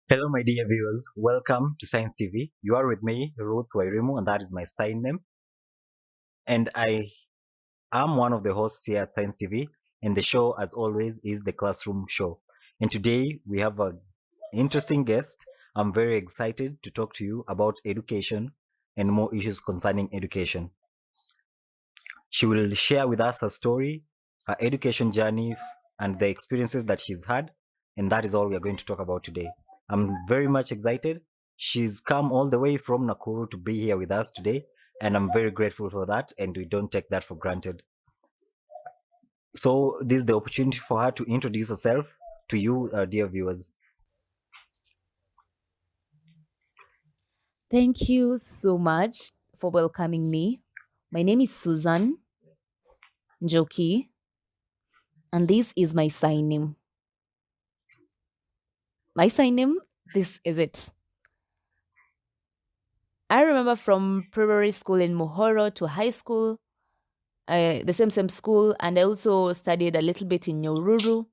Hello, my dear viewers. Welcome to Science TV. You are with me, Ruth Wairimu, and that is my sign name. And I am one of the hosts here at Science TV. And the show, as always, is the Classroom Show. And today we have an interesting guest. I'm very excited to talk to you about education and more issues concerning education. She will share with us her story, her education journey, and the experiences that she's had. And that is all we are going to talk about today. I'm very much excited. She's come all the way from Nakuru to be here with us today. And I'm very grateful for that. And we don't take that for granted. So, this is the opportunity for her to introduce herself to you, dear viewers. Thank you so much for welcoming me. My name is Susan Njoki, and this is my sign name. My sign name, this is it. I remember from primary school in Mohoro to high school, the same school, and I also studied a little bit in Nyahururu.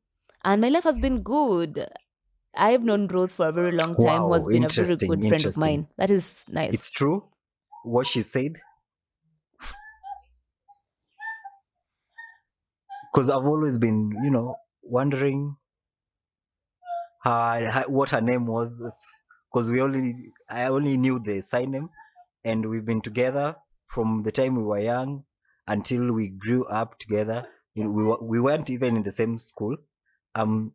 And my life has been good. I've known Ruth for a very long time, who has Wow, been a very interesting, good friend of interesting. mine. That is It's nice. true what she said, because I've always been, wondering what her name was, because I only knew the sign name, and we've been together from the time we were young until we grew up together. We weren't even in the same school. um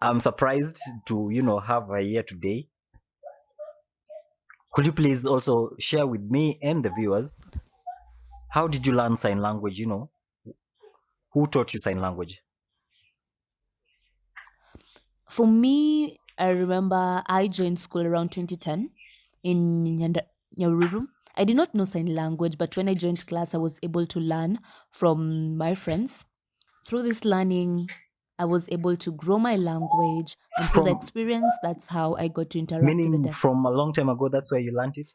I'm surprised to have her here today. Could you please also share with me and the viewers, how did you learn sign language? Who taught you sign language? For me, I remember I joined school around 2010 in Nyahururu. I did not know sign language, but when I joined class, I was able to learn from my friends. Through this learning, I was able to grow my language, and through the From experience, that's how I got to interact with the Meaning deaf. from a long time ago, that's where you learned it?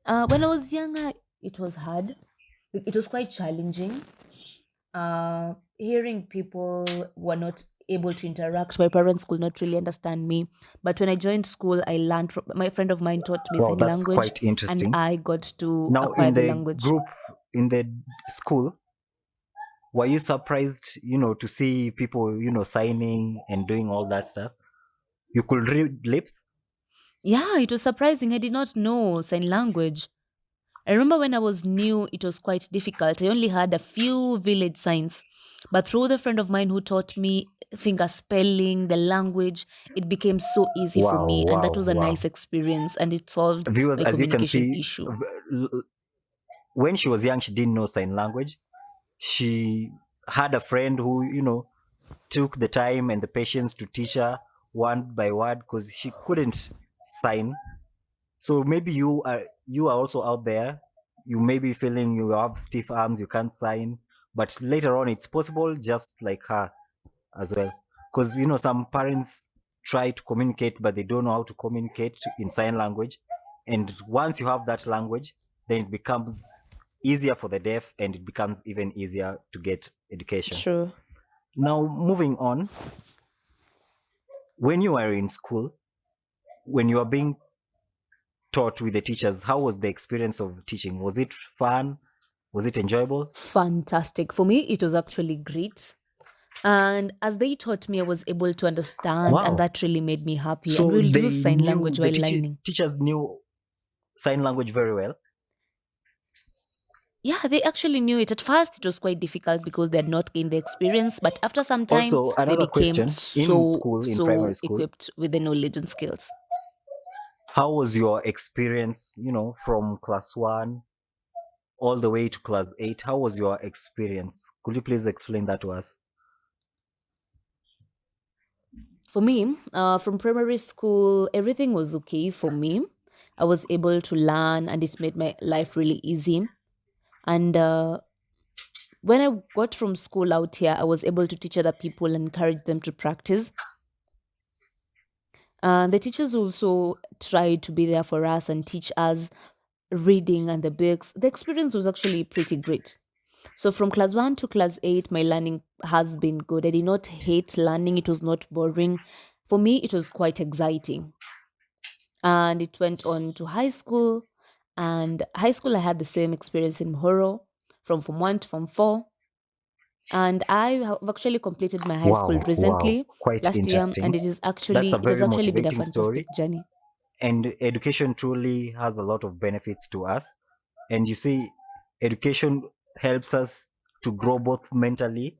When I was younger, it was hard. It was quite challenging. Hearing people were not able to interact. My parents could not really understand me. But when I joined school, I learned from my friend of mine taught me Wow, sign that's language, quite and interesting. I got to Now, acquire in the the language. group, in the school, were you surprised, to see people, signing and doing all that stuff? You could read lips? Yeah, it was surprising. I did not know sign language. I remember when I was new, it was quite difficult. I only had a few village signs. But through the friend of mine who taught me finger spelling, the language, it became so easy for Wow, me. And that wow, was a wow. nice experience, and it solved Viewers, my as you can communication see, issue. when she was young, she didn't know sign language. She had a friend who, took the time and the patience to teach her word by word because she couldn't sign. So maybe you are also out there. You may be feeling you have stiff arms, you can't sign, but later on it's possible, just like her as well. Because some parents try to communicate, but they don't know how to communicate in sign language. And once you have that language, then it becomes easier for the deaf, and it becomes even easier to get education. True. Now, moving on, when you were in school, when you were being taught with the teachers, how was the experience of teaching? Was it fun? Was it enjoyable? Fantastic. For me, it was actually great. And as they taught me, I was able to understand, and Wow. that really made me happy. And So we'll use they sign knew, language the while learning. teachers knew sign language very well. Yeah, they actually knew it. At first, it was quite difficult because they had not gained the experience, but after some time, Also, they another became question, in so, school, in primary so school, equipped with the knowledge and skills. how was your experience, from class 1 all the way to class 8? How was your experience? Could you please explain that to us? For me, from primary school, everything was okay for me. I was able to learn, and it made my life really easy. And when I got from school out here, I was able to teach other people and encourage them to practice. The teachers also tried to be there for us and teach us reading and the books. The experience was actually pretty great. So from class 1 to class 8, my learning has been good. I did not hate learning, it was not boring. For me, it was quite exciting. And it went on to high school. And high school, I had the same experience in Horo from Form 1 to Form 4. And I have actually completed my high school Wow, wow, recently quite last year, and interesting. That's a it has very actually been a motivating fantastic story. journey. And education truly has a lot of benefits to us. And you see, education helps us to grow both mentally,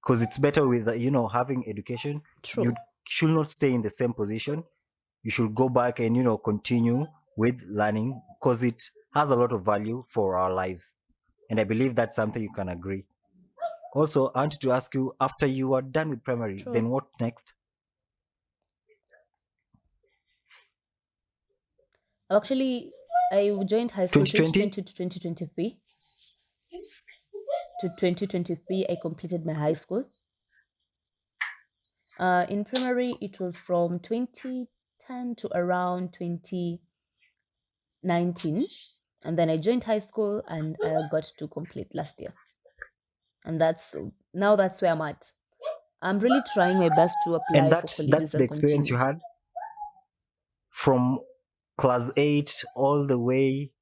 because it's better with having education. You True. should not stay in the same position. You should go back and continue with learning, because it has a lot of value for our lives. And I believe that's something you can agree. Also, I wanted to ask you, after you are done with primary, True. then what next? Actually, I joined high school 2020? 2020 to 2023. To 2023, I completed my high school. In primary, it was from 2010 to around 2019. And then I joined high school and I got to complete last year. And that's where I'm at. I'm really trying my best to And apply for that's colleges the and experience you continue. had from class 8 all the way.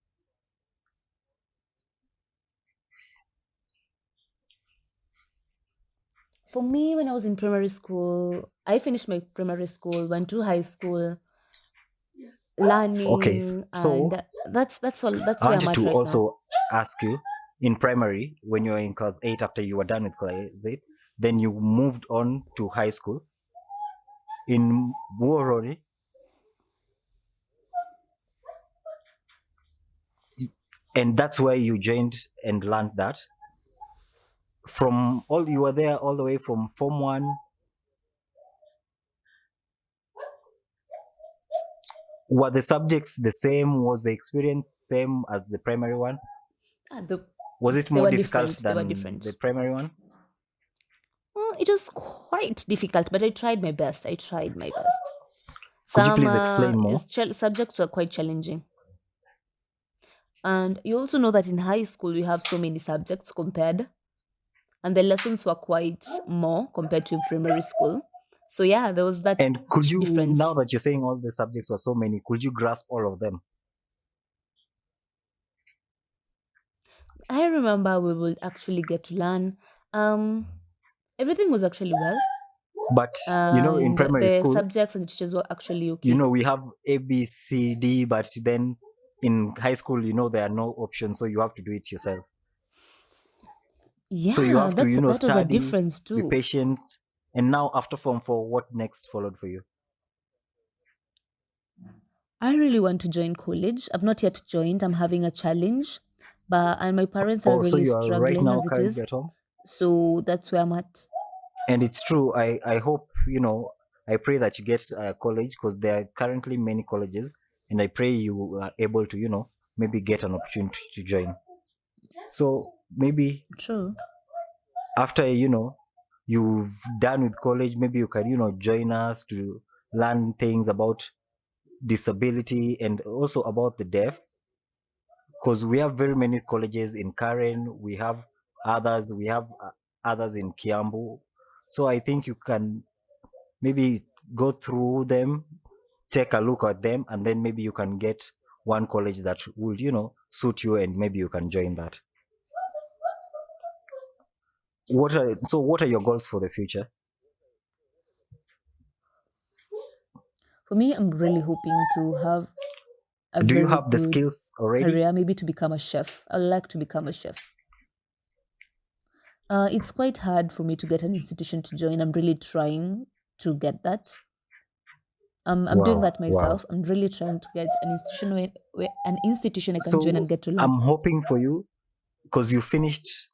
For me, when I was in primary school, I finished my primary school, went to high school, Okay, learning, so and that's all. That's I where I'm wanted at to right now. also ask you, in primary, when you were in class 8, after you were done with class 8, then you moved on to high school in Buorori, and that's where you joined and learned that. From all, you were there all the way from Form 1. Were the subjects the same? Was the experience same as the primary one? Ah, the, Was it they more were difficult different. They were than the different. primary one? It was quite difficult, but I tried my best. I tried my best. Could you Some please explain more? subjects were quite challenging. And you also know that in high school, we have so many subjects compared, and the lessons were quite more compared to primary school. So, yeah, there was that And could you, now difference. that you're saying all the subjects were so many, could you grasp all of them? I remember we would actually get to learn. Um, Everything was actually well, But in and primary the school, subjects and the teachers were actually okay. we have A, B, C, D, but then in high school, there are no options, so you have to do it yourself. So you Yeah, have to, that was a study, difference be too. patient. And now after Form 4, what next followed for you? I really want to join college. I've not yet joined. I'm having a challenge, but and my parents are Oh, so really you are right struggling now as it currently is. at home? So that's where I'm at. And it's true. I hope, I pray that you get a college, because there are currently many colleges, and I pray you are able to, maybe get an opportunity to join. So maybe True. after, you've done with college, maybe you can, join us to learn things about disability and also about the deaf, because we have very many colleges in Karen. We have others in Kiambu. So I think you can maybe go through them, take a look at them, and then maybe you can get one college that will, suit you, and maybe you can join that. What are your goals for the future? For me, I'm really hoping to have a Do you very have the good skills already? career, maybe to become a chef. I'd like to become a chef. It's quite hard for me to get an institution to join. I'm really trying to get that. I'm doing Wow, that wow. myself. I'm really trying to get an institution I can join and So get to learn. I'm hoping for you, because you finished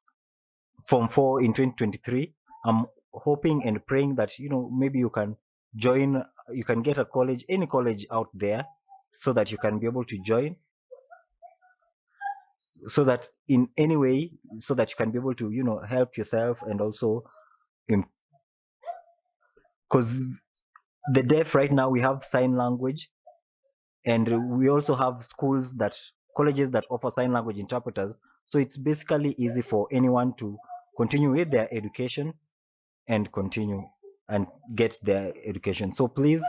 Form 4 in 2023. I'm hoping and praying that, maybe you can join, you can get a college, any college out there, so that you can be able to join, so that in any way, so that you can be able to, help yourself, and also, because the deaf right now, we have sign language, and we also have colleges that offer sign language interpreters. So it's basically easy for anyone to continue with their education and continue. and get their education. So please,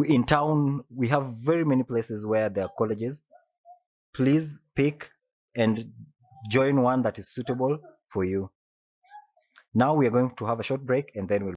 in town, we have very many places where there are colleges. Please pick and join one that is suitable for you. Now we are going to have a short break, and then we'll